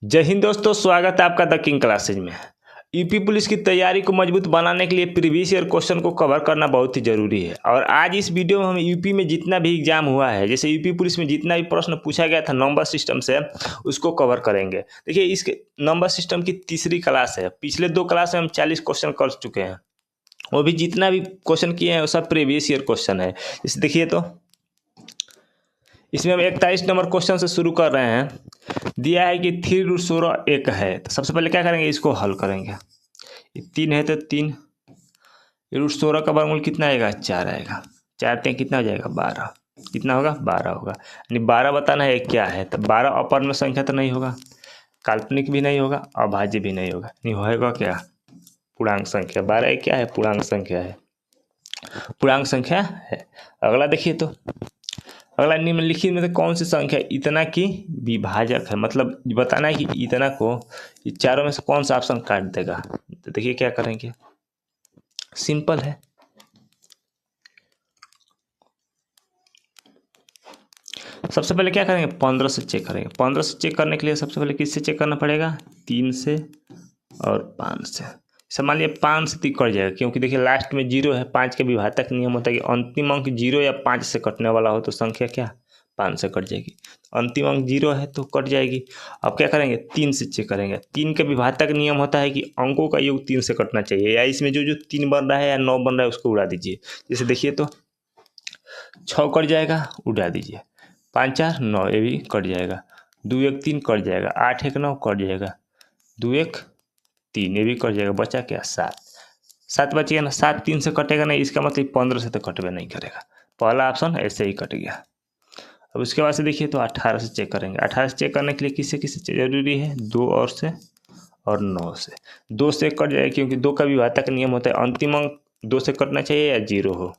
जय हिंद दोस्तों, स्वागत है आपका द किंग क्लासेज में। यूपी पुलिस की तैयारी को मजबूत बनाने के लिए प्रीवियस ईयर क्वेश्चन को कवर करना बहुत ही जरूरी है। और आज इस वीडियो में हम यूपी में जितना भी एग्जाम हुआ है, जैसे यूपी पुलिस में जितना भी प्रश्न पूछा गया था नंबर सिस्टम से, उसको कवर करेंगे। देखिए, इसके नंबर सिस्टम की तीसरी क्लास है। पिछले 2 क्लास में हम 40 क्वेश्चन कर चुके हैं। वो भी जितना भी क्वेश्चन किए हैं वो सब प्रीवियस ईयर क्वेश्चन है। इसे देखिए, तो इसमें हम 41 नंबर क्वेश्चन से शुरू कर रहे हैं। दिया है कि 3√16 एक है, तो सबसे पहले क्या करेंगे, इसको हल करेंगे। ये 3 है तो 3 √16 का वर्गमूल कितना आएगा, 4 आएगा। 4 3 कितना हो जाएगा, 12। कितना होगा, 12 होगा। यानी 12 बताना है क्या है, तो 12 अपूर्ण संख्या तो नहीं होगा, काल्पनिक भी नहीं होगा, अभाज्य भी नहीं होगा। यानी होगा क्या, पूर्णांक संख्या। 12 क्या है, पूर्णांक संख्या है, पूर्णांक संख्या है। अगला देखिए, तो अगला निम्नलिखित में से कौन सी संख्या इतना की विभाजक है। मतलब बताना है कि इतना को ये चारों में से कौन सा ऑप्शन काट देगा। तो देखिए क्या करेंगे, सिंपल है। सबसे पहले क्या करेंगे, 15 से चेक करेंगे। 15 से चेक करने के लिए सबसे पहले किससे चेक करना पड़ेगा, 3 से और 5 से। मान लिया 5 से 3 कट जाएगा, क्योंकि देखिए लास्ट में 0 है। 5 के विभाजक नियम होता है कि अंतिम अंक 0 या 5 से कटने वाला हो तो संख्या क्या, 5 से कट जाएगी। अंतिम अंक 0 है तो कट जाएगी। अब क्या करेंगे, 3 से चेक करेंगे। 3 के विभाजक नियम होता है कि अंकों का योग 3 से कटना चाहिए, या इसमें जो जो 3 बन रहा है या 9 बन रहा है उसको उड़ा दीजिए। जैसे देखिए, तो 6 कट जाएगा, उड़ा दीजिए। 5 4 9, ये भी कट जाएगा। 2 1 3 कट जाएगा। 8 1 9 कट जाएगा। 2 1 3, ये भी कट जाएगा। बचा क्या, 7। 7 बचेगा ना, 7 3 से कटेगा नहीं, इसका मतलब 15 से तो कटवे नहीं करेगा। पहला ऑप्शन ऐसे ही कट गया। अब उसके बाद से देखिए, तो 18 से चेक करेंगे। 18 से चेक करने के लिए किससे किससे जरूरी है, 2 और से और 9 से। 2 से कट जाएगा, क्योंकि 2 का विभाजक नियम होता है अंतिम अंक 2 से कटना चाहिए या 0 हो।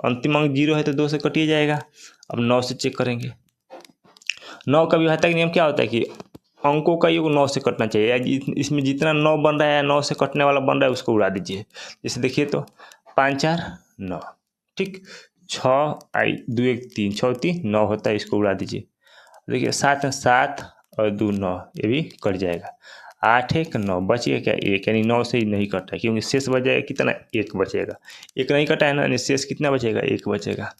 अंतिम अंक 0 है तो 2 से कट ही जाएगा। अब 9 से चेक करेंगे। 9 का विभाजक नियम क्या होता है कि अंकों का योग 9 से कटना चाहिए, या इसमें जितना 9 बन रहा है, 9 से कटने वाला बन रहा है, उसको उड़ा दीजिए। जैसे देखिए, तो 5 4 9, ठीक। 6 आई 2 1 3, 6 3 9 होता है, इसको उड़ा दीजिए। देखिए 7 7 और 2 9, ये भी कट जाएगा। 8 1 9, बचिए क्या, 1। यानी 9 से ही नहीं कटा है, क्योंकि शेष बच जाएगा कितना, 1 बचेगा। 1 नहीं कटा है ना, शेष कितना बचेगा, 1 बचेगा।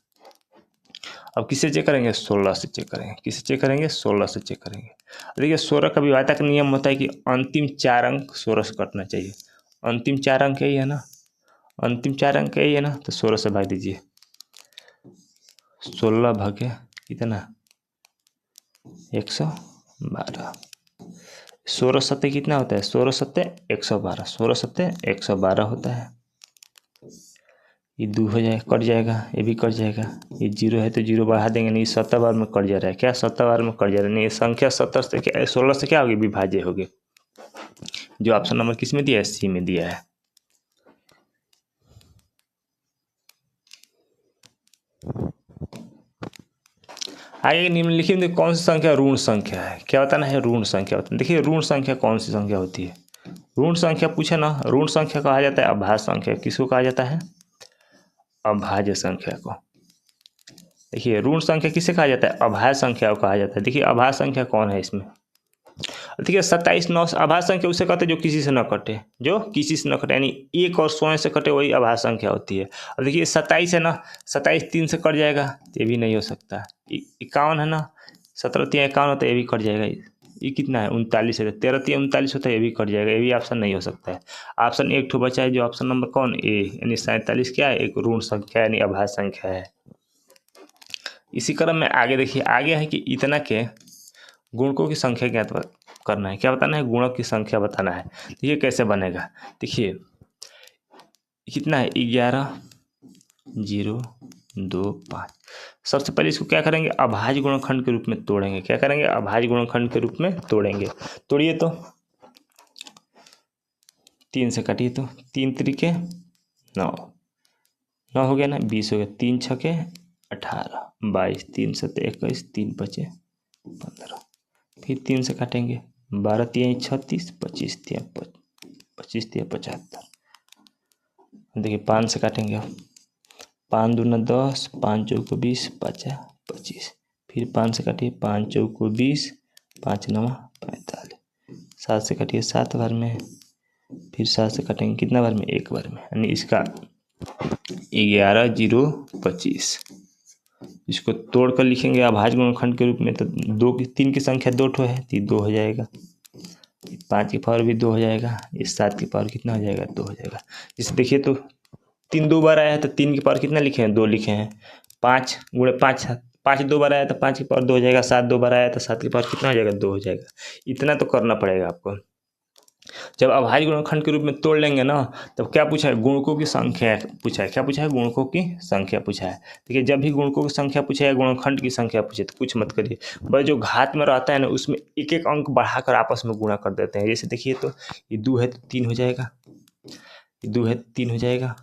अब किससे चेक करेंगे, 16 से चेक करेंगे। किससे चेक करेंगे, 16 से चेक करेंगे। देखिए 16 का विभाजक नियम होता है कि अंतिम 4 अंक 16 से कटना चाहिए। अंतिम 4 अंक यही है ना, अंतिम 4 अंक यही है ना, तो 16 से भाग दीजिए। 16 भागे कितना, 112। 16 सत्ते कितना होता है, 16 सत्ते 112। 16 सत्ते 112 होता है। ये 2 हो जाए, कट जाएगा, ये भी कट जाएगा। ये 0 है तो 0 बढ़ा देंगे, नहीं 70 बार में कट जा रहा है। क्या, 70 बार में कट जा रहा है। नहीं, संख्या 70 से क्या, 16 से क्या होगी, विभाज्य होगी। जो ऑप्शन नंबर किस में दिया है, सी में दिया है। आगे निम्नलिखित में कौन सी संख्या ऋण संख्या है। क्या बताना है, ऋण संख्या बताना। देखिए ऋण संख्या कौन सी संख्या होती है, ऋण संख्या पूछे ना। ऋण संख्या कहा जाता है अभाज्य संख्या। किसको कहा जाता है, अभाज्य संख्या को। देखिए ऋण संख्या किसे कहा जाता है, अभाज्य संख्या को कहा जाता है। देखिए अभाज्य संख्या कौन है इसमें, देखिए 27 9 अभाज्य संख्या उसे कहते हैं जो किसी से न कटे, जो किसी से न कटे, यानी 1 और 100 से कटे, वही अभाज्य संख्या होती है। अब देखिए 27 है ना, 27 3 से कट जाएगा, ये भी नहीं हो सकता। 51 है ना, 17 3 51 होता है, ये भी कट जाएगा। ये कितना है, 39 है। 13 3 39 होता है, ये भी कट जाएगा। ये भी ऑप्शन नहीं हो सकता है। ऑप्शन एक ठो बचा है, जो ऑप्शन नंबर कौन, ए, यानी 47 क्या है, एक ऋण संख्या यानी अभाज्य संख्या है। इसी क्रम में आगे देखिए, आगे है कि इतना के गुणकों की संख्या ज्ञात करना है। क्या बताना है, गुणक की संख्या बताना है। देखिए कैसे बनेगा, देखिए कितना है, 11 0 2 5। सबसे पहले इसको क्या करेंगे, अभाज्य गुणनखंड के रूप में तोड़ेंगे। क्या करेंगे, अभाज्य गुणनखंड के रूप में तोड़ेंगे। तोड़िए तो 3 से काटिए, तो 3 त्रिके 9, 9 हो गया ना, 20 हो गया। 3 छके 18, 22, 3 सत्ते 21, 3 बचे 15। फिर 3 से काटेंगे, 12 3 36, 25 3 25 3 75। देखिए 5 से काटेंगे, 5 दूना 10, 5 चौको 20, 5 25। फिर 5 से काटिए, 5 चौको 20, 5 9 45। 7 से कटिए 7 बार में, फिर 7 से कटेंगे कितना बार में, 1 बार में, यानी इसका 11 0 25। इसको तोड़ कर लिखेंगे अभाज्य गुणनखंड के रूप में, तो 3 की संख्या 2 ठो है तो 2 हो जाएगा, 5 की पावर भी 2 हो जाएगा, इस 7 की पावर कितना हो जाएगा, 2 हो जाएगा। इसे देखिए तो 3 2 बार आया है तो 3 की पावर कितना लिखे हैं, 2 लिखे हैं। 5 गुणे 5, 5 2 बार आया तो 5 की पावर 2 हो जाएगा। 7 2 बार आया तो 7 की पावर कितना हो जाएगा, 2 हो जाएगा। इतना तो करना पड़ेगा आपको। जब अभाज्य गुणनखंड के रूप में तोड़ लेंगे ना, तब क्या पूछा है, गुणकों की संख्या पूछा है। क्या पूछा है, गुणकों की संख्या पूछा है। देखिए जब भी गुणकों की संख्या पूछे या गुणनखंड की संख्या पूछे तो कुछ मत करिए, बस जो घात में रहता है ना उसमें एक एक अंक बढ़ाकर आपस में गुणा कर देते हैं। जैसे देखिए तो ये 2 है तो 3 हो जाएगा, ये 2 है तो 3 हो जाएगा,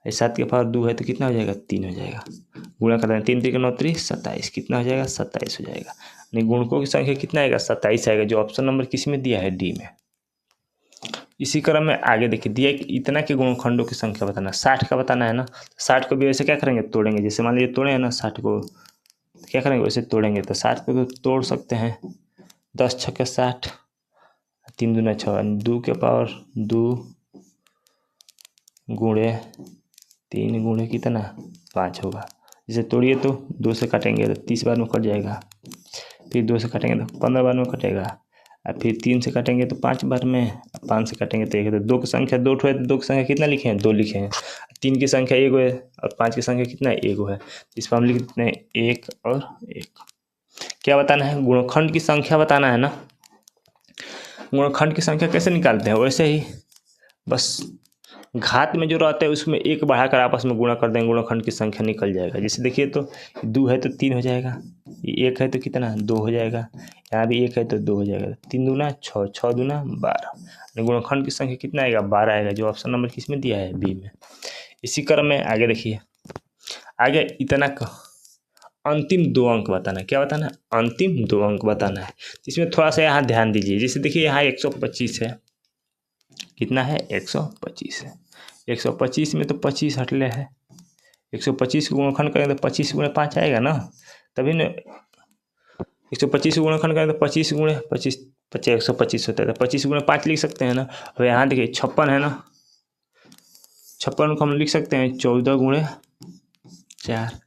7 की पावर 2 है तो कितना हो जाएगा, 3 हो जाएगा। गुणा कर दें, 3 3 9 27, कितना हो जाएगा, 27 हो जाएगा। यानी गुणकों की संख्या कितना आएगा, 27 आएगा, जो ऑप्शन नंबर किस में दिया है, डी में। इसी क्रम में आगे देखिए दिया कि इतना के गुणनखंडों की संख्या बताना, 60 का बताना है ना। 60 को भी वैसे क्या करेंगे, तोड़ेंगे। जैसे मान लीजिए तोड़े हैं ना 60 को, तो क्या करेंगे, वैसे तोड़ेंगे। तो 60 को तो तोड़ सकते हैं, 10 छक्के 60, 3 दूना 6, 2 के पावर 2 गुणे 3 गुणे कितना, 5 होगा। जैसे तोड़िए तो 2 से काटेंगे तो 30 बार में कट जाएगा, फिर 2 से काटेंगे तो 15 बार में कटेगा, और फिर 3 से काटेंगे तो 5 बार में, 5 से काटेंगे तो 1 है। तो 2 की संख्या 2 ठो है तो 2 की संख्या कितना लिखे हैं, 2 लिखे हैं। 3 की संख्या 1 है और 5 की संख्या कितना है, 1 है। इस पर हम लिख देते हैं 1 और 1। क्या बताना है, गुणनखंड की संख्या बताना है ना। गुणनखंड की संख्या कैसे निकालते हैं, वैसे ही बस घात में जो रहता है उसमें 1 बढ़ाकर आपस में गुणा कर देंगे, गुणनखंड की संख्या निकल जाएगा। जैसे देखिए तो 2 है तो 3 हो जाएगा, 1 है तो कितना, 2 हो जाएगा, यहाँ भी 1 है तो 2 हो जाएगा। 3 दूना 6, 6 दूना 12, गुणनखंड की संख्या कितना आएगा, 12 आएगा, जो ऑप्शन नंबर किस में दिया है, बी में। इसी क्रम में आगे देखिए, आगे इतना अंतिम 2 अंक बताना है। क्या बताना है, अंतिम 2 अंक बताना है। इसमें थोड़ा सा यहाँ ध्यान दीजिए। जैसे देखिए यहाँ 125 है, कितना है, 125 है। 125 में तो 25 हटले है, 125 को गुणनखंड करेंगे तो 25 गुणे 5 आएगा ना, तभी ना 125 को गुणनखंड करेंगे तो 25 गुणे 25 125 होता है, तो 25 गुणे 5 लिख सकते हैं ना। अब यहाँ देखिए 56 है ना, 56 को हम लिख सकते हैं 14 गुणे 4,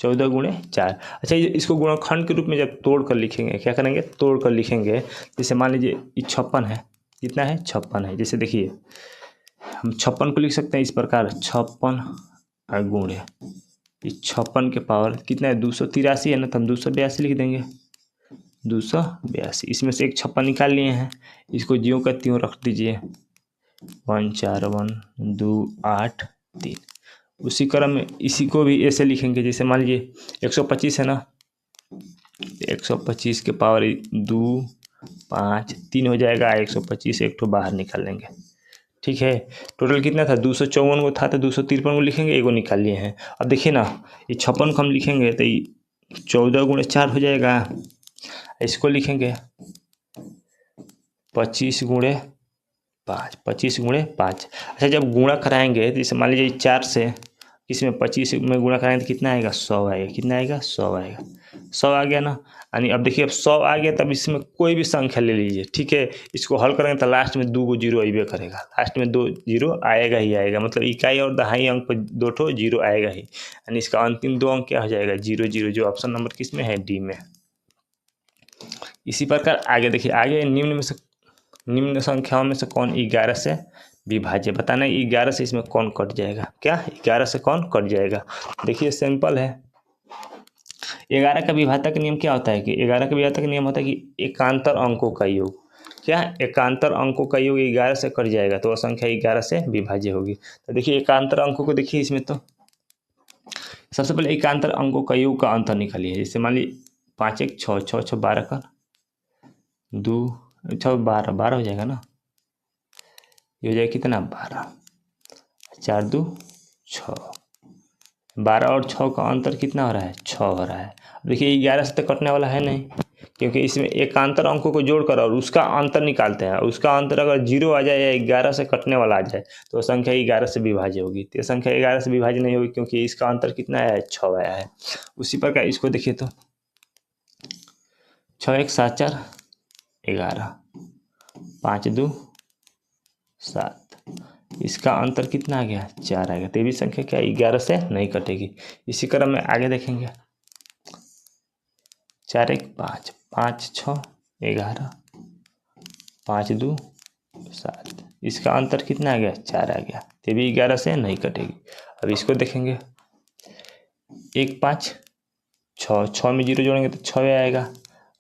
14 गुणे 4। अच्छा इसको गुणनखंड के रूप में जब तोड़ कर लिखेंगे, क्या करेंगे, तोड़ कर लिखेंगे। जैसे मान लीजिए ये 56 है, कितना है, 56 है। जैसे देखिए हम 56 को लिख सकते हैं इस प्रकार, 56 और गुणे इस 56 के पावर कितना है, 283 है ना, तो हम 282 लिख देंगे, 282। इसमें से एक 56 निकाल लिए हैं, इसको ज्यों का त्यों रख दीजिए, 1 4 1 2 8 3। उसी क्रम में इसी को भी ऐसे लिखेंगे। जैसे मान लीजिए 125 है ना, 125 के पावर 2 5 3 हो जाएगा, 125 एक ठो बाहर निकाल लेंगे, ठीक है। टोटल कितना था, 254 को था, तो 253 को लिखेंगे, एगो निकाल लिए हैं। अब देखिए ना ये 56 को हम लिखेंगे तो ये 14 गुणे 4 हो जाएगा। इसको लिखेंगे 25 गुणे 5, 25 गुणे 5। अच्छा जब गुणा कराएंगे तो जैसे मान लीजिए 4 से इसमें 25 में गुणा कराएंगे तो कितना आएगा, 100 आएगा। कितना आएगा, 100 आएगा। 100 आ गया ना, यानी अब देखिए अब 100 आ गया, तब इसमें कोई भी संख्या ले लीजिए, ठीक है। इसको हल करेंगे तो लास्ट में 2 को जीरो आइबे करेगा, लास्ट में 2 जीरो आएगा ही आएगा, मतलब इकाई और दहाई अंक पर 2 ठो जीरो आएगा ही, यानी इसका अंतिम 2 अंक क्या हो जाएगा, 0 0, जो ऑप्शन नंबर किस में है, डी में। इसी प्रकार आगे देखिए, आगे निम्न संख्याओं में से कौन 11 से विभाज्य बताना है। 11 से इसमें कौन कट जाएगा, क्या 11 से कौन कट जाएगा। देखिए सिंपल है, 11 का विभाजक नियम क्या होता है कि 11 का विभाजक नियम होता है कि एकांतर अंकों का योग, क्या एकांतर अंकों का योग 11 से कट जाएगा तो वह संख्या 11 से विभाज्य होगी। तो देखिए एकांतर अंकों को देखिए, इसमें तो सबसे पहले एकांतर अंकों का योग का अंतर निकालिए। जैसे मान लीजिए 5 1 6 6 6 12 का 2 6 12 12 हो जाएगा ना, ये हो जाएगा कितना, 12, 4 2 6, 12 और 6 का अंतर कितना हो रहा है, 6 हो रहा है। देखिए 11 से तो कटने वाला है नहीं, क्योंकि इसमें एकांतर अंकों को जोड़कर और उसका अंतर निकालते हैं, उसका अंतर अगर 0 आ जाए या 11 से कटने वाला आ जाए तो संख्या 11 से विभाज्य होगी। तो संख्या 11 से विभाज्य नहीं होगी क्योंकि इसका अंतर कितना आया है, 6 आया है। उसी प्रकार इसको देखिए तो 6 1 7 4 11, 5 2 7, इसका अंतर कितना आ गया 4 आ गया। तो ये भी संख्या क्या 11 से नहीं कटेगी। इसी क्रम में आगे देखेंगे 4 1 5, 5 6 11, 5 2 7, इसका अंतर कितना आ गया 4 आ गया। तो भी 11 से नहीं कटेगी। अब इसको देखेंगे 1 5 6, 6 में 0 जोड़ेंगे तो 6 आएगा,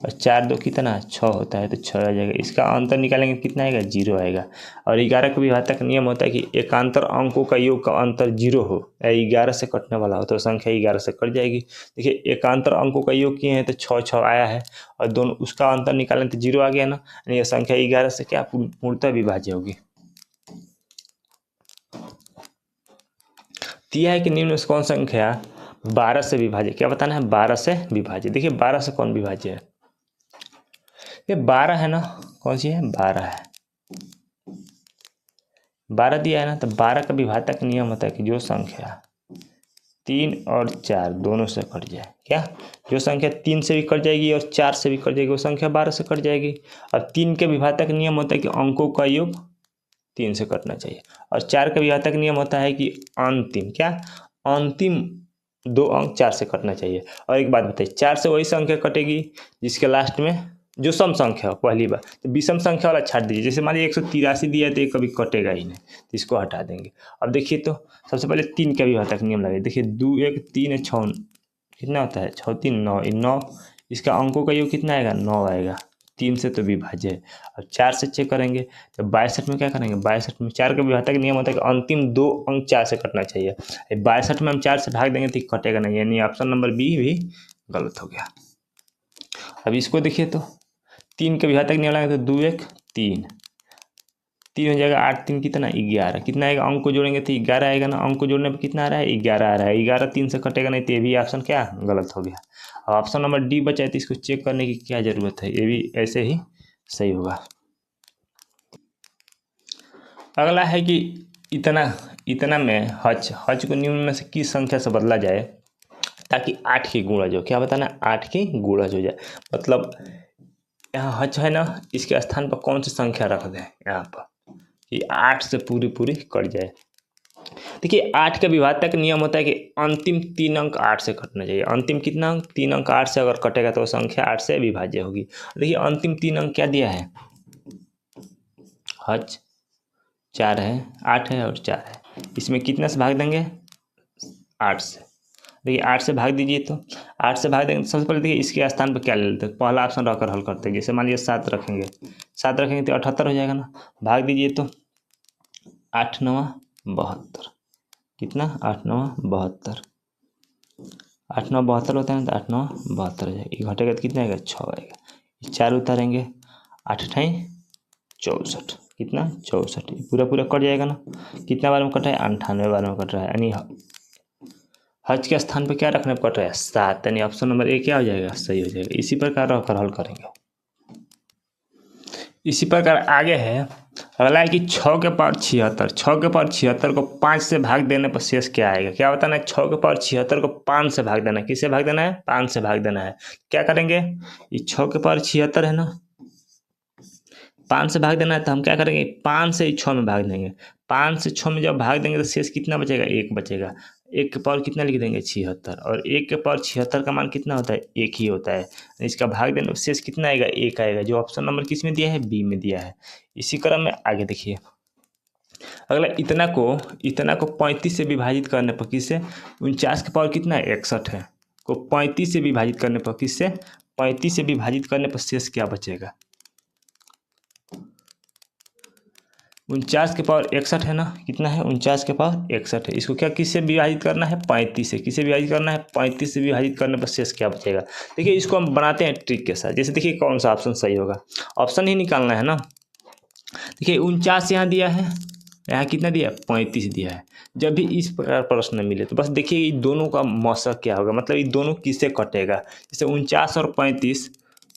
और 4 2 कितना 6 होता है तो 6 आ जाएगा। इसका अंतर निकालेंगे कितना आएगा 0 आएगा। और 11 का विभाजक नियम होता है कि एकांतर अंकों का योग का अंतर 0 हो, 11 से कटने वाला हो तो संख्या 11 से कट जाएगी। देखिए एकांतर अंकों का योग किए हैं तो 6 6 आया है, और दोनों उसका अंतर निकालें तो 0 आ गया ना, यानी यह संख्या 11 से क्या पूर्णतः विभाज्य होगी। दिया है कि निम्न में कौन संख्या 12 से विभाज्य, क्या बताना है 12 से विभाज्य। देखिए 12 से कौन विभाज्य है, ये 12 है ना, कौन सी है 12 है, 12 दिया है ना। तो 12 का विभाजक नियम होता है कि जो संख्या 3 और 4 दोनों से कट जाए, क्या जो संख्या 3 से भी कट जाएगी और 4 से भी कट जाएगी वो संख्या 12 से कट जाएगी। और 3 के विभाजक नियम होता है कि अंकों का योग 3 से कटना चाहिए, और 4 का विभाजक नियम होता है कि अंतिम क्या अंतिम 2 अंक 4 से कटना चाहिए। और एक बात बताइए 4 से वही संख्या कटेगी जिसके लास्ट में जो सम संख्या हो, पहली बार तो विषम संख्या वाला छाट दीजिए। जैसे मान लीजिए 183 दिया है तो ये कभी कटेगा ही नहीं, तो इसको हटा देंगे। अब देखिए तो सबसे पहले 3 का विभाजक नियम लगाइए। देखिए 2 1 3 6 कितना होता है 6 3 9, 9 इसका अंकों का योग कितना आएगा 9 आएगा, 3 से तो विभाज्य है। और 4 से चेक करेंगे तो 62 में क्या करेंगे 62 में 4 का विभाजक नियम होता है कि अंतिम 2 अंक 4 से कटना चाहिए। 62 में हम 4 से भाग देंगे तो कटेगा नहीं, यानी ऑप्शन नंबर बी भी गलत हो गया। अब इसको देखिए तो 3 के विभाजक नियम लगाएंगे तो 2 1 3, 3 हो जाएगा 8 3 कितना 11, कितना आएगा अंक को जोड़ेंगे तो 11 आएगा ना, अंक को जोड़ने पर कितना आ रहा है 11 आ रहा है, 11 3 से कटेगा नहीं, तो ये भी ऑप्शन क्या गलत हो गया। अब ऑप्शन नंबर डी बचा है तो इसको चेक करने की क्या जरूरत है, ये भी ऐसे ही सही होगा। अगला है कि इतना में हज को निम्न में से किस संख्या से बदला जाए ताकि 8 की गुणज हो, क्या बताना 8 की गुणज हो जाए। मतलब यहाँ हज है ना, इसके स्थान पर कौन सी संख्या रख दें यहाँ पर कि 8 से पूरी कट जाए। देखिए 8 का विभाजक नियम होता है कि अंतिम 3 अंक 8 से कटना चाहिए। अंतिम कितना अंक 3 अंक 8 से अगर कटेगा तो संख्या 8 से विभाज्य होगी। देखिए अंतिम 3 अंक क्या दिया है हज 4 है, 8 है और 4 है, इसमें कितना से भाग देंगे 8 से। देखिए 8 से भाग दीजिए तो 8 से भाग देंगे तो सबसे पहले देखिए इसके स्थान पर क्या ले लेते हैं, पहला ऑप्शन रखकर हल करते हैं। जैसे मान लीजिए 7 रखेंगे, 7 रखेंगे तो 78 हो जाएगा ना, भाग दीजिए तो 8 9 72, कितना 8 9 72, 8 9 72 होता है ना, तो 8 9 72 हो जाएगा, ये घटेगा तो कितना आएगा 6 आएगा। 4 उतारेंगे 8 8 64, कितना 64, पूरा कट जाएगा ना। कितना बार में कट रहा है 98 बार में कट रहा है, यानी हज के स्थान पर क्या रखने पर कट रहा है 7, यानी ऑप्शन नंबर ए क्या हो जाएगा सही हो जाएगा। इसी प्रकार रखकर हल करेंगे। इसी प्रकार आगे है अगला है कि 6 के पावर 76, 6 के पावर 76 को 5 से भाग देने पर शेष क्या आएगा, क्या बताना है 6 के पावर 76 को 5 से भाग देना है, किससे भाग देना है 5 से भाग देना है। क्या करेंगे ये 6 के पावर 76 है ना, 5 से भाग देना है तो हम क्या करेंगे 5 से 6 में भाग देंगे, 5 से 6 में जब भाग देंगे तो शेष कितना बचेगा 1 बचेगा। 1 के पावर कितना लिख देंगे 76, और 1 के पावर 76 का मान कितना होता है 1 ही होता है। इसका भाग देने शेष कितना आएगा 1 आएगा, जो ऑप्शन नंबर किस में दिया है बी में दिया है। इसी क्रम में आगे देखिए अगला इतना को 35 से विभाजित करने पर किससे 49 के पावर कितना है 61 है, को 35 से विभाजित करने पर किससे 35 से विभाजित करने पर शेष क्या बचेगा 49 के पावर 61 है ना, कितना है 49 के पावर 61 है। इसको क्या किससे विभाजित करना है 35 से, किससे विभाजित करना है 35 से विभाजित करने पर शेष क्या बचेगा। देखिए इसको हम बनाते हैं ट्रिक के साथ। जैसे देखिए कौन सा ऑप्शन सही होगा, ऑप्शन ही निकालना है ना। देखिए 49 यहाँ दिया है, यहाँ कितना दिया 35 दिया है। जब भी इस प्रकार प्रश्न मिले तो बस देखिए ये दोनों का मौसक क्या होगा, मतलब ये दोनों किससे कटेगा। जैसे 49 और 35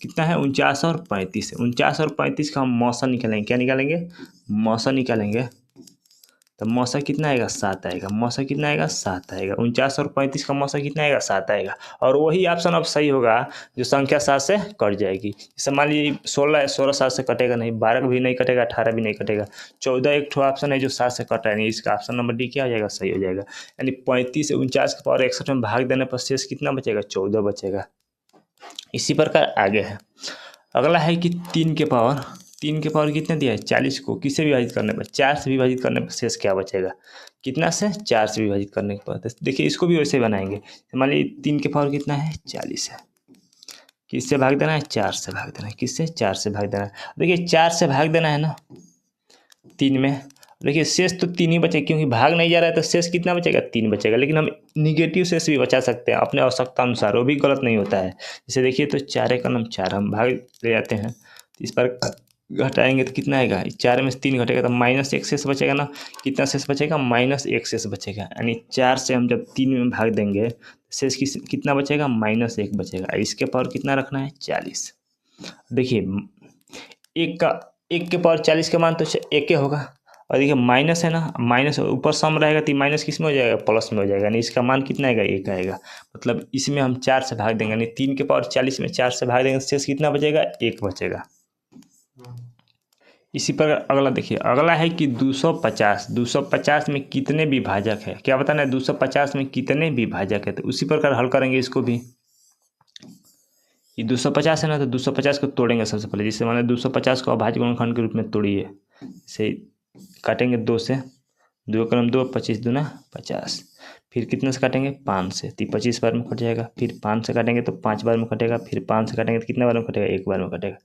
कितना है 49 और 35 है, 49 और 35 का हम मौसा निकालेंगे, क्या निकालेंगे मौसा निकालेंगे। तो मौसा कितना आएगा 7 आएगा, मौसा कितना आएगा 7 आएगा। 49 और 35 का मौसा कितना आएगा 7 आएगा। और वही ऑप्शन अब सही होगा जो संख्या 7 से कट जाएगी। जैसे मान लीजिए 16 है, 16 7 से कटेगा नहीं, 12 भी नहीं कटेगा, 18 भी नहीं कटेगा, 14 एक ठो ऑप्शन है जो 7 से कट रहा है, नहीं इसका ऑप्शन नंबर डी क्या हो जाएगा, सही हो जाएगा। यानी 35 से 49 के पावर 61 में भाग देने पर शेष कितना बचेगा, 14 बचेगा। इसी प्रकार आगे है, अगला है कि 3 के पावर कितने दिया है, 40 को किससे विभाजित करने पर, 4 से विभाजित करने पर शेष क्या बचेगा, कितना से, 4 से विभाजित करने के बाद। देखिए इसको भी वैसे बनाएंगे, मान लीजिए 3 के पावर कितना है, 40 है, किससे भाग देना है, 4 से भाग देना है, किससे, 4 से भाग देना है। देखिए 4 से भाग देना है ना 3 में, देखिए शेष तो 3 ही बचे, क्योंकि भाग नहीं जा रहा है तो शेष कितना बचेगा, 3 बचेगा। लेकिन हम निगेटिव शेष भी बचा सकते हैं अपने आवश्यकता अनुसार, वो भी गलत नहीं होता है। जैसे देखिए तो 4 का नाम 4 हम भाग ले जाते हैं, इस पर घटाएंगे तो कितना आएगा, 4 में से 3 घटेगा तो -1 शेष बचेगा ना, कितना शेष बचेगा, -1 शेष बचेगा। यानी 4 से हम जब 3 में भाग देंगे शेष कितना बचेगा, -1 बचेगा। इसके पावर कितना रखना है, 40। देखिए 1 के पावर 40 का मान तो 1 होगा, और देखिए माइनस है ना, माइनस ऊपर सम रहेगा तो माइनस किस में हो जाएगा, प्लस में हो जाएगा। यानी इसका मान कितना आएगा, 1 आएगा। मतलब इसमें हम 4 से भाग देंगे, यानी 3 के पावर 40 में 4 से भाग देंगे, शेष कितना बचेगा, 1 बचेगा। इसी पर अगला देखिए, अगला है कि 250 में कितने विभाजक है, क्या बताना है, 250 में कितने विभाजक है। तो उसी प्रकार हल करेंगे इसको भी। ये 250 है ना, तो 250 को तोड़ेंगे सबसे पहले। जिससे माने 250 को अभाज्य गुणनखंड के रूप में तोड़िए, से काटेंगे 2 से, 2 कलम 2, 25 दूना 50। फिर कितने से काटेंगे, 5 से, तो 25 बार में कट जाएगा। फिर 5 से काटेंगे तो 5 बार में कटेगा। फिर 5 से काटेंगे तो कितने बार में कटेगा, 1 बार में कटेगा।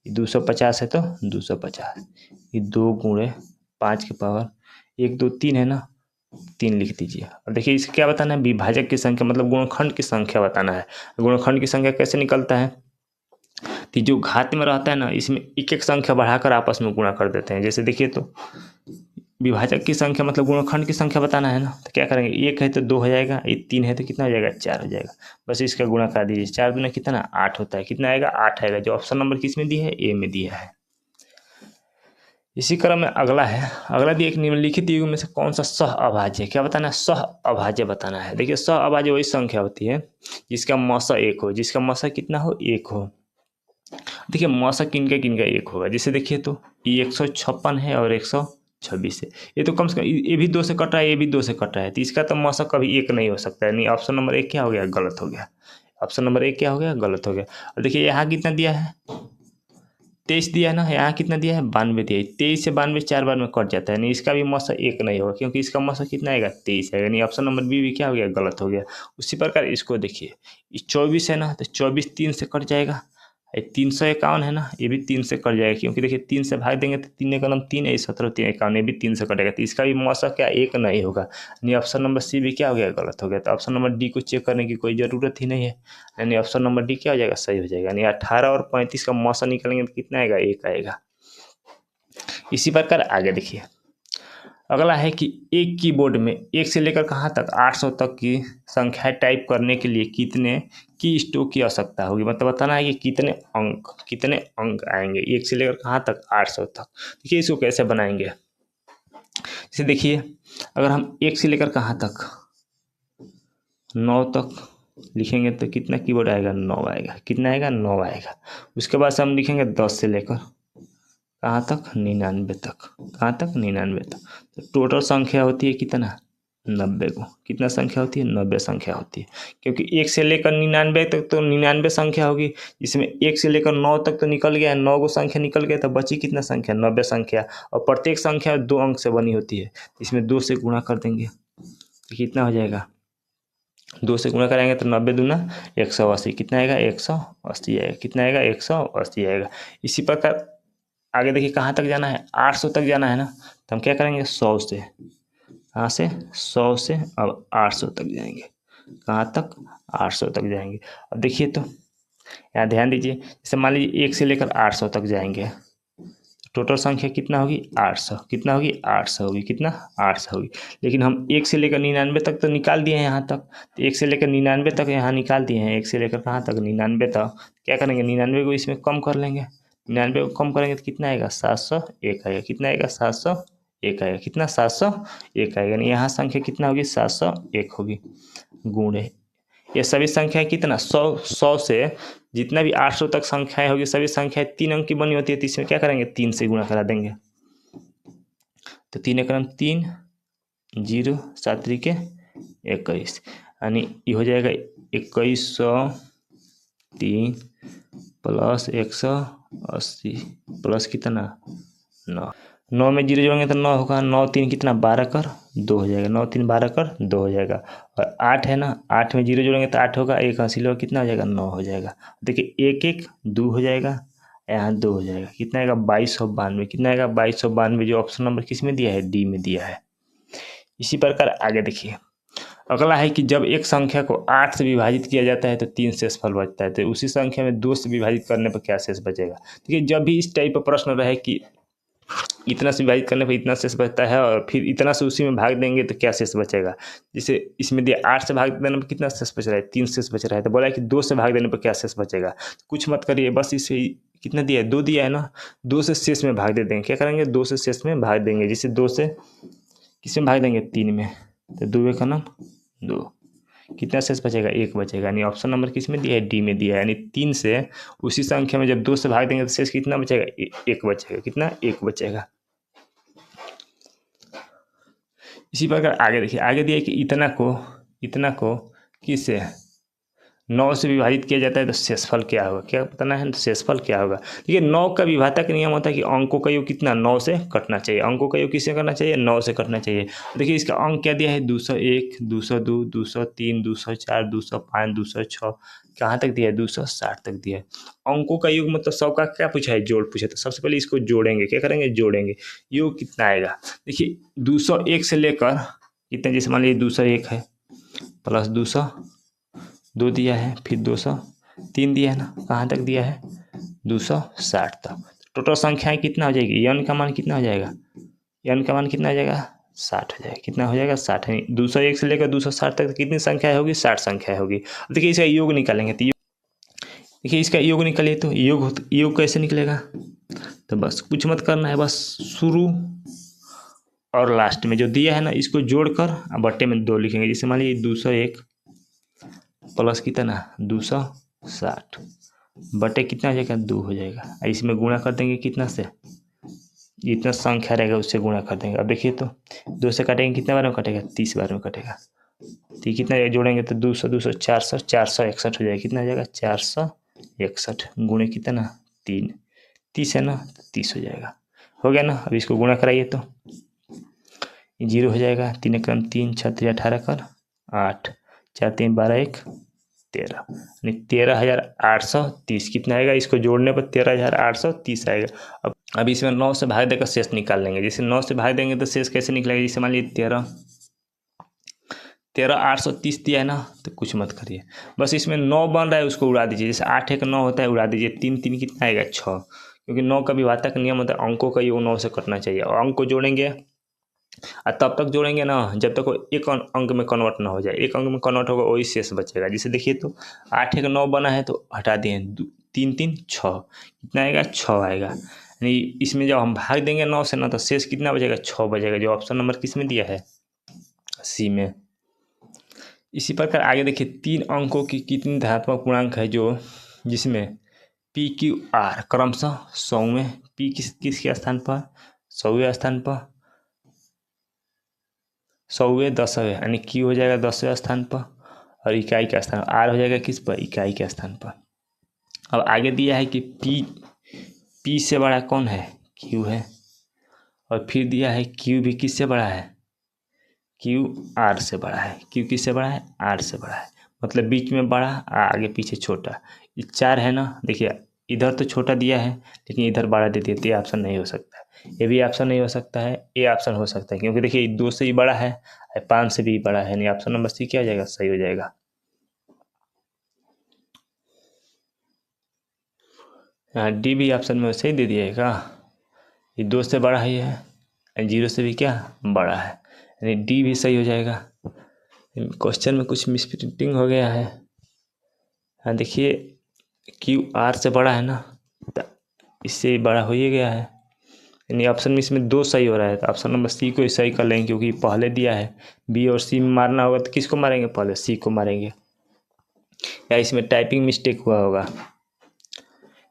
ये 250 है तो 250, ये 2 गुणे 5 के पावर 1 2 3 है ना, 3 लिख दीजिए। और देखिए इसका क्या बताना है, विभाजक की संख्या, मतलब गुणनखंड की संख्या बताना है। गुणनखंड की संख्या कैसे निकलता है, तो जो घात में रहता है ना, इसमें एक एक संख्या बढ़ाकर आपस में गुणा कर देते हैं। जैसे देखिए तो विभाजक की संख्या मतलब गुणनखंड की संख्या बताना है ना, तो क्या करेंगे, 1 है तो 2 हो जाएगा, 3 है तो कितना हो जाएगा, 4 हो जाएगा। बस इसका गुणा कर दीजिए, 4 दूना कितना, 8 होता है। कितना आएगा, 8 आएगा, जो ऑप्शन नंबर किस में दिया है, ए में दिया है। इसी क्रम में अगला है, अगला भी एक निम्नलिखित युग में से कौन सा सह अभाज्य है, क्या बताना है, सह अभाज्य बताना है। देखिए सह अभाज्य वही संख्या होती है जिसका मौसा 1 हो, जिसका मौसा कितना हो, 1 हो। देखिए मौसा किनका किनका 1 होगा, जैसे देखिए तो ये 156 है और 126 है, ये तो कम से कम ये भी 2 से कट रहा है, ये भी 2 से कट रहा है, तो इसका तो मौसा कभी 1 नहीं हो सकता है। नहीं, ऑप्शन नंबर 1 क्या हो गया, गलत हो गया। ऑप्शन नंबर 1 क्या हो गया, गलत हो गया। और देखिए यहाँ कितना दिया है, 23 दिया है ना, यहाँ कितना दिया है, 92 दिया है। 23 से 92 4 बार में कट जाता है, नहीं इसका भी मौसा 1 नहीं होगा, क्योंकि इसका मौसा कितना आएगा, 23 आएगा। यानी ऑप्शन नंबर बी भी क्या हो गया, गलत हो गया। उसी प्रकार इसको देखिए, 24 है ना, तो 24 3 से कट जाएगा। 351 है ना, ये भी 3 से कट जाएगा, क्योंकि देखिए 3 से भाग देंगे तो 3 कलम 3 है, 17 3 51, ये भी 3 से कटेगा, तो इसका भी मौसा क्या 1 नहीं होगा। यानी ऑप्शन नंबर सी भी क्या हो गया, गलत हो गया। तो ऑप्शन नंबर डी को चेक करने की कोई ज़रूरत ही नहीं है, यानी ऑप्शन नंबर डी क्या हो जाएगा, सही हो जाएगा। यानी 18 और 35 का मौसा निकलेंगे तो कितना आएगा, 1 आएगा। इसी प्रकार आगे देखिए, अगला है कि एक कीबोर्ड में 1 से लेकर कहाँ तक 800 तक की संख्याएं टाइप करने के लिए कितने की स्ट्रोक की आवश्यकता होगी, मतलब बताना है कि कितने अंक आएंगे 1 से लेकर कहाँ तक 800 तक। देखिए इसको कैसे बनाएंगे, जैसे देखिए अगर हम 1 से लेकर कहाँ तक 9 तक लिखेंगे तो कितना कीबोर्ड आएगा, 9 आएगा। कितना आएगा, 9 आएगा। उसके बाद से हम लिखेंगे 10 से लेकर कहाँ तक, 99 तक। कहाँ तक, 99 तक। तो टोटल संख्या होती है कितना, 90 को। कितना संख्या होती है, 90 संख्या होती है, क्योंकि 1 से लेकर 99 तक तो 99 संख्या होगी। इसमें 1 से लेकर 9 तक तो निकल गया, 9 को संख्या निकल गया, तो बची कितना संख्या, 90 संख्या। और प्रत्येक संख्या 2 अंक से बनी होती है, इसमें 2 से गुणा कर देंगे तो कितना हो जाएगा, 2 से गुणा करेंगे तो 90 दूना 180। कितना आएगा, 180 आएगा। कितना आएगा, 180 आएगा। इसी प्रकार आगे देखिए कहाँ तक जाना है, 800 तक जाना है ना, तो हम क्या करेंगे, 100 से, कहाँ से, 100 से अब 800 तक जाएंगे। कहाँ तक, 800 तक जाएंगे। अब देखिए तो यहाँ ध्यान दीजिए, जैसे मान लीजिए 1 से लेकर 800 तक जाएंगे, टोटल संख्या कितना होगी, 800। कितना होगी, 800 होगी। कितना, 800 होगी। लेकिन हम 1 से लेकर 99 तक तो निकाल दिए हैं यहाँ तक, तो 1 से लेकर 99 तक यहाँ निकाल दिए हैं। 1 से लेकर कहाँ तक, 99 तक। क्या करेंगे, 99 को इसमें कम कर लेंगे। 99 को कम करेंगे तो कितना आएगा, 701 आएगा। कितना आएगा, 701 1 आएगा। कितना 701 आएगा। यानी यहाँ संख्या कितना होगी 701 होगी। गुणे ये सभी संख्याएं कितना 100 से जितना भी 800 तक संख्याएं होगी सभी संख्याएं 3 अंक की बनी होती है। तो इसमें क्या करेंगे 3 से गुणा करा देंगे। तो 3 एकम 3 0 7 3 के 21 यानी ये हो जाएगा 2103 प्लस 180 प्लस कितना 9। 9 में 0 जोड़ेंगे तो 9 होगा। 9 3 कितना 12 कर 2 हो जाएगा। 9 3 12 कर 2 हो जाएगा। और 8 है ना 8 में 0 जोड़ेंगे तो 8 होगा। 1 हासिल होगा कितना हो जाएगा 9 हो जाएगा। देखिए 1 1 2 हो जाएगा। यहाँ 2 हो जाएगा। कितना आएगा 2292। कितना आएगा 2292 जो ऑप्शन नंबर किस में दिया है डी में दिया है। इसी प्रकार आगे देखिए अगला है कि जब एक संख्या को 8 से विभाजित किया जाता है तो 3 शेषफल बचता है। तो उसी संख्या में 2 से विभाजित करने पर क्या शेष बचेगा। देखिए जब भी इस टाइप का प्रश्न रहे कि इतना से विभाजित करने पर इतना शेष बचता है और फिर इतना से उसी में भाग देंगे तो क्या शेष बचेगा। जैसे इसमें दिया 8 से भाग देने पर कितना शेष बच रहा है 3 शेष बच रहा है। तो बोला है कि 2 से भाग देने पर क्या शेष बचेगा। कुछ मत करिए बस इसे कितना दिया है 2 दिया है ना 2 से शेष में भाग दे देंगे। क्या करेंगे 2 से शेष में भाग देंगे। जैसे 2 से किस में भाग देंगे 3 में। तो 2 का नाम 2 कितना शेष बचेगा 1 बचेगा। यानी ऑप्शन नंबर किस में दिया है डी में दिया है। यानी 3 से उसी संख्या में जब 2 से भाग देंगे तो शेष कितना बचेगा 1 बचेगा। कितना 1 बचेगा। इसी प्रकार आगे देखिए आगे दिया है कि इतना को किससे 9 से विभाजित किया जाता है तो शेषफल क्या होगा। क्या बताना है शेषफल क्या होगा। देखिए 9 का विभाजक नियम होता है कि अंकों का योग कितना 9 से कटना चाहिए। अंकों का योग किससे करना चाहिए 9 से कटना चाहिए। देखिए इसका अंक क्या दिया है 201 202 203 204 205 206 कहाँ तक दिया है 260 तक दिया है। अंकों का योग मतलब सबका क्या पूछा है जोड़ पूछा। तो सबसे पहले इसको जोड़ेंगे। क्या करेंगे जोड़ेंगे। योग कितना आएगा देखिए 201 से लेकर कितना जैसे मान लीजिए 201 है प्लस 202 दिया है फिर 203 दिया है ना कहाँ तक दिया है 260 तक। टोटल संख्याएं कितना हो जाएगी n का मान कितना हो जाएगा n का मान कितना हो जाएगा 60 हो जाएगा। कितना हो जाएगा 60 है। 201 से लेकर 260 तक कितनी संख्या होगी 60 संख्या होगी। देखिए इसका योग निकालेंगे तो देखिए इसका योग निकालिए तो योग कैसे निकलेगा। तो बस कुछ मत करना है बस शुरू और लास्ट में जो दिया है ना इसको जोड़कर बट्टे में 2 लिखेंगे। जैसे मान लीजिए 201 प्लस कितना 260 बटे कितना हो जाएगा 2 हो जाएगा। इसमें गुणा कर देंगे कितना से जितना संख्या रहेगा उससे गुणा कर देंगे। अब देखिए तो 2 से काटेंगे कितने बार में कटेगा 30 बार में कटेगा। तो कितना जोड़ेंगे तो 200 200 400 461 हो जाएगा। कितना हो जाएगा 461 गुणे कितना 3 30 है ना 30 हो जाएगा। हो गया ना। अब इसको गुणा कराइए तो 0 हो जाएगा। 3 एकम 3 6 3 18 कर 8 4 3 12 1 13 यानी 13,830 कितना आएगा। इसको जोड़ने पर 13,830 आएगा। अब इसमें 9 से भाग देकर शेष निकाल लेंगे। जैसे 9 से भाग देंगे तो शेष कैसे निकलेगा। जैसे मान लीजिए 13,830 दिया है ना तो कुछ मत करिए बस इसमें 9 बन रहा है उसको उड़ा दीजिए। जैसे 8 1 9 होता है उड़ा दीजिए। 3 3 कितना आएगा 6 क्योंकि 9 का विभाजक नियम होता है अंकों का योग 9 से कटना चाहिए। और अंक को जोड़ेंगे और तब तक जोड़ेंगे ना जब तक वो एक अंक में कन्वर्ट ना हो जाए। एक अंक में कन्वर्ट होगा वही शेष बचेगा। जैसे देखिए तो 8 1 9 बना है तो हटा दिए 3 3 6 कितना आएगा 6 आएगा। यानी इसमें जब हम भाग देंगे 9 से ना तो शेष कितना बचेगा 6 बचेगा जो ऑप्शन नंबर किस में दिया है सी में। इसी प्रकार आगे देखिए 3 अंकों की कितनी धनात्मक पूर्णांक है जो जिसमें पी क्यू आर क्रमशः 100वें पी किसके स्थान पर 100वें स्थान पर 100वें 10वें यानी क्यू हो जाएगा 10वें स्थान पर और इकाई का स्थान आर हो जाएगा किस पर इकाई के स्थान पर। अब आगे दिया है कि पी से बड़ा कौन है क्यू है और फिर दिया है क्यू भी किससे बड़ा है क्यू आर से बड़ा है। क्यू किससे बड़ा है आर से बड़ा है मतलब बीच में बड़ा आगे पीछे छोटा। ये 4 है ना देखिए इधर तो छोटा दिया है लेकिन इधर बड़ा दे दिया। ये ऑप्शन नहीं हो सकता है। ये भी ऑप्शन नहीं हो सकता है। ये ऑप्शन हो सकता है क्योंकि देखिए 2 से भी बड़ा है 5 से भी बड़ा है। यानी ऑप्शन नंबर सी क्या हो जाएगा सही हो जाएगा। यहाँ डी भी ऑप्शन में सही दे दिएगा। ये 2 से बड़ा ही है 0 से भी क्या बड़ा है यानी डी भी सही हो जाएगा। क्वेश्चन में कुछ मिसप्रिंटिंग हो गया है। हाँ देखिए क्यू आर से बड़ा है ना इससे बड़ा हो ही गया है यानी ऑप्शन में इसमें 2 सही हो रहा है, तो ऑप्शन नंबर सी को ही सही कर लेंगे क्योंकि पहले दिया है। बी और सी में मारना होगा तो किसको मारेंगे, पहले सी को मारेंगे, या इसमें टाइपिंग मिस्टेक हुआ होगा।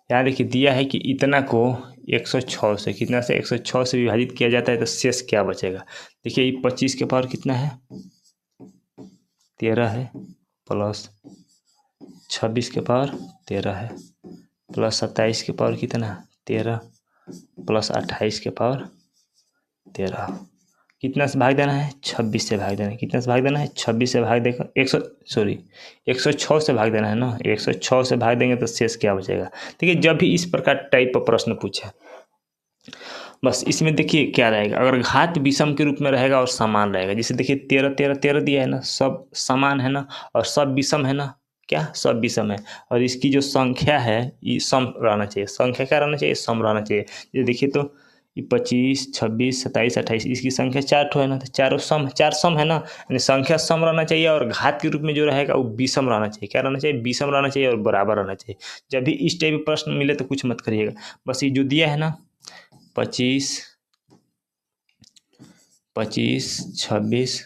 यहाँ देखिए दिया है कि इतना को 106 से, कितना से 106 से विभाजित किया जाता है तो शेष क्या बचेगा। देखिए ये 25 के पावर कितना है, 13 है, प्लस 26 के पावर 13 है, प्लस 27 के पावर कितना 13, प्लस 28 के पावर 13। कितना से भाग देना है, 26 से भाग देना है। कितना से भाग देना है, 26 से भाग देकर 106 से भाग देना है ना, 106 से भाग देंगे तो शेष क्या बचेगा। देखिए जब भी इस प्रकार टाइप का प्रश्न पूछे, बस इसमें देखिए क्या रहेगा, अगर घात विषम के रूप में रहेगा और समान रहेगा, जैसे देखिए 13 13 13 दिया है ना, सब समान है ना, और सब विषम है ना, क्या सब विषम है, और इसकी जो संख्या है ये सम रहना चाहिए। संख्या क्या रहना चाहिए, सम रहना चाहिए। ये देखिए तो ये 25 26 27 28 इसकी संख्या 4 ठो है ना, तो चारों सम, 4 सम है ना, यानी संख्या सम रहना चाहिए और घात के रूप में जो रहेगा वो विषम रहना चाहिए। क्या रहना चाहिए, विषम रहना चाहिए और बराबर रहना चाहिए। जब भी इस टाइप का प्रश्न मिले तो कुछ मत करिएगा, बस ये जो दिया है ना 25 26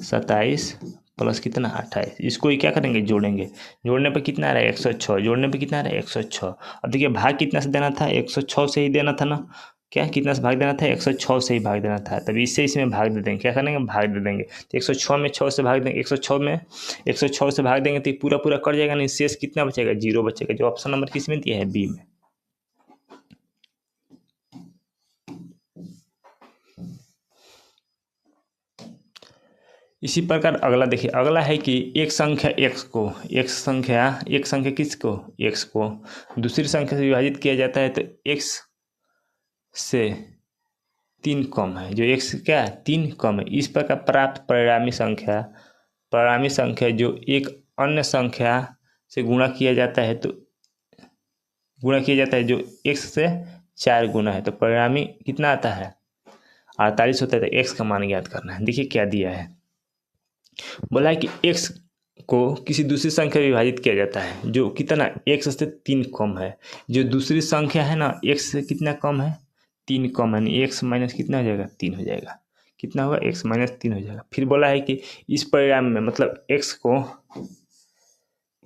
27 प्लस कितना 28, इसको ही क्या करेंगे, जोड़ेंगे। जोड़ने पर कितना आ रहा है 106, जोड़ने पर कितना आ रहा है 106। अब देखिए भाग कितना से देना था, 106 से ही देना था ना, क्या कितना से भाग देना था, 106 से ही भाग देना था, तभी इससे इसमें भाग दे देंगे। क्या करेंगे, भाग दे देंगे। तो 106 में 6 से भाग देंगे, 106 में 106 से भाग देंगे तो पूरा पूरा कट जाएगा, नहीं शेष कितना बचेगा, 0 बचेगा, जो ऑप्शन नंबर किस में दिया है, बी में। इसी प्रकार अगला देखिए, अगला है कि एक संख्या x को, एक संख्या किसको, x को दूसरी संख्या से विभाजित किया जाता है तो x से 3 कम है, जो x क्या है 3 कम है। इस प्रकार प्राप्त परिणामी संख्या जो एक अन्य संख्या से गुणा किया जाता है जो x से 4 गुना है, तो परिणामी कितना आता है 48 होता है। तो x का मान ज्ञात करना है। देखिए क्या दिया है, बोला है कि x को किसी दूसरी संख्या में विभाजित किया जाता है जो कितना x से 3 कम है। जो दूसरी संख्या है ना x से कितना कम है, 3 कम है, x माइनस कितना हो जाएगा, 3 हो जाएगा। कितना होगा, x माइनस 3 हो जाएगा। फिर बोला है कि इस परिणाम में मतलब x को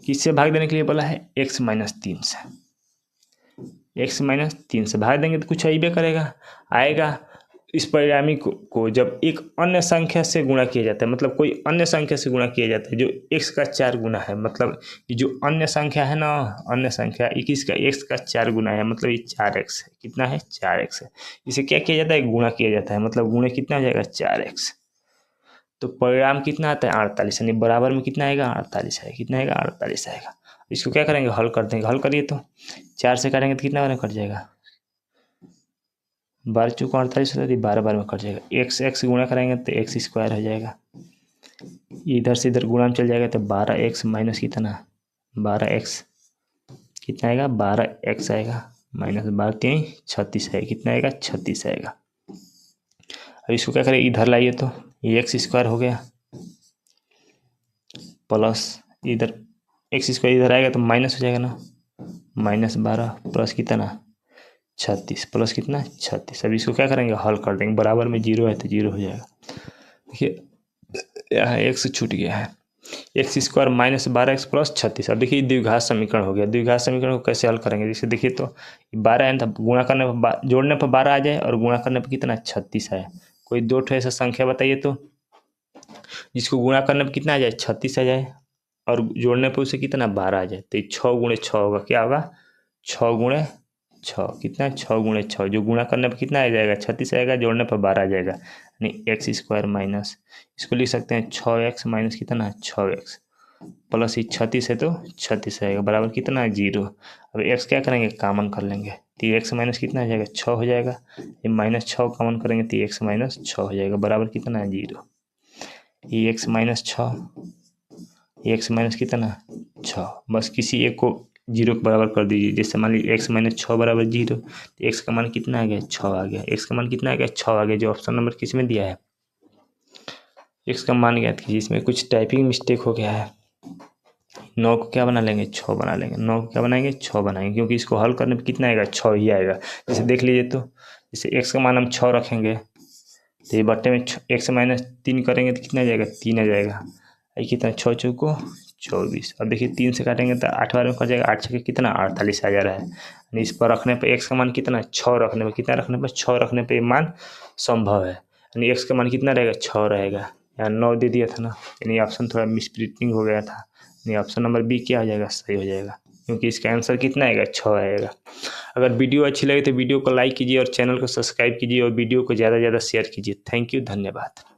किससे भाग देने के लिए बोला है, x माइनस 3 से, x माइनस 3 से भाग देंगे तो कुछ अइबे करेगा, आएगा। इस परिणामी को जब एक अन्य संख्या से गुणा किया जाता है, मतलब कोई अन्य संख्या से गुणा किया जाता है जो x का 4 गुना है, मतलब ये जो अन्य संख्या है ना, अन्य संख्या 21 का x का 4 गुना है, मतलब ये 4x है। कितना है, 4x है। इसे क्या किया जाता है, गुणा किया जाता है, मतलब गुणे कितना हो जाएगा, 4x। तो परिणाम कितना आता है, 48, यानी बराबर में कितना आएगा, 48 है। कितना आएगा, 48 आएगा। इसको क्या करेंगे, हल कर देंगे। हल करिए तो 4 से काटेंगे तो कितना बार में कट जाएगा, 12 चौको 48 होता है, 12 बार में कट जाएगा। x गुणा करेंगे तो x स्क्वायर हो जाएगा, इधर से इधर गुणा में चल जाएगा तो 12x माइनस कितना, 12x कितना आएगा, 12x आएगा, माइनस 12 3 36 है। कितना आएगा, 36 आएगा। अब इसको क्या करें, इधर लाइए तो ये x स्क्वायर हो गया, प्लस इधर x स्क्वायर इधर आएगा तो माइनस हो जाएगा ना, माइनस 12 प्लस कितना 36 प्लस कितना 36। अब इसको क्या करेंगे, हल कर देंगे। बराबर में 0 है तो 0 हो जाएगा। देखिए यहाँ x छूट गया है, x square minus 12x plus 36। अब देखिए द्विघात समीकरण हो गया। द्विघात समीकरण को कैसे हल करेंगे, जैसे देखिए तो 12 है तो गुणा करने पर जोड़ने पर 12 आ जाए और गुणा करने पर कितना 36 आए। कोई दो ठो ऐसा संख्या बताइए तो जिसको गुणा करने पर कितना आ जाए, 36 आ जाए, और जोड़ने पर उसे कितना 12 आ जाए। तो 6 गुणे 6 होगा, क्या होगा 6 गुणे 6, कितना 6 गुणे 6, जो गुणा करने पर कितना आ जाएगा 36 आएगा, जोड़ने पर 12 आ जाएगा, यानी एक्स स्क्वायर माइनस, इसको लिख सकते हैं 6x माइनस कितना 6x प्लस ही 36 है तो 36 आएगा, बराबर कितना 0। अब x क्या करेंगे, कॉमन कर लेंगे तो x माइनस कितना आ जाएगा 6 हो जाएगा, ये माइनस 6 कॉमन करेंगे तो x माइनस 6 हो जाएगा, बराबर कितना 0। ये x माइनस 6, x माइनस कितना 6, बस किसी एक को 0 के बराबर कर दीजिए। जैसे मान लीजिए x माइनस 6 बराबर 0, तो x का मान कितना आ गया 6 आ गया, x का मान कितना आ गया 6 आ गया, जो ऑप्शन नंबर किस में दिया है, x का मान ज्ञात कीजिए। इसमें कुछ टाइपिंग मिस्टेक हो गया है। 9 को क्या बना लेंगे 6 बना लेंगे, 9 को क्या बनाएंगे 6 बनाएंगे, क्योंकि इसको हल करने पे कितना आएगा 6 ही आएगा। जैसे देख लीजिए तो जैसे x का मान हम 6 रखेंगे तो ये बट्टे में x माइनस 3 करेंगे तो कितना आ जाएगा 3 आ जाएगा। ये कितना 6 चौको 24। अब देखिए 3 से काटेंगे तो 8 बार में कट जाएगा, 8 छः कितना 48 आ जा रहा है। यानी इस पर रखने पर x का मान कितना 6 रखने पर कितना रखने पर 6 रखने पर ये मान संभव है। यानी x का मान कितना रहेगा 6 रहेगा। यहाँ 9 दे दिया था ना, यानी ऑप्शन थोड़ा मिसप्रिंटिंग हो गया था। यानी ऑप्शन नंबर बी क्या हो जाएगा सही हो जाएगा, क्योंकि इसका आंसर कितना आएगा 6 आएगा। अगर वीडियो अच्छी लगे तो वीडियो को लाइक कीजिए और चैनल को सब्सक्राइब कीजिए और वीडियो को ज़्यादा से ज़्यादा शेयर कीजिए। थैंक यू, धन्यवाद।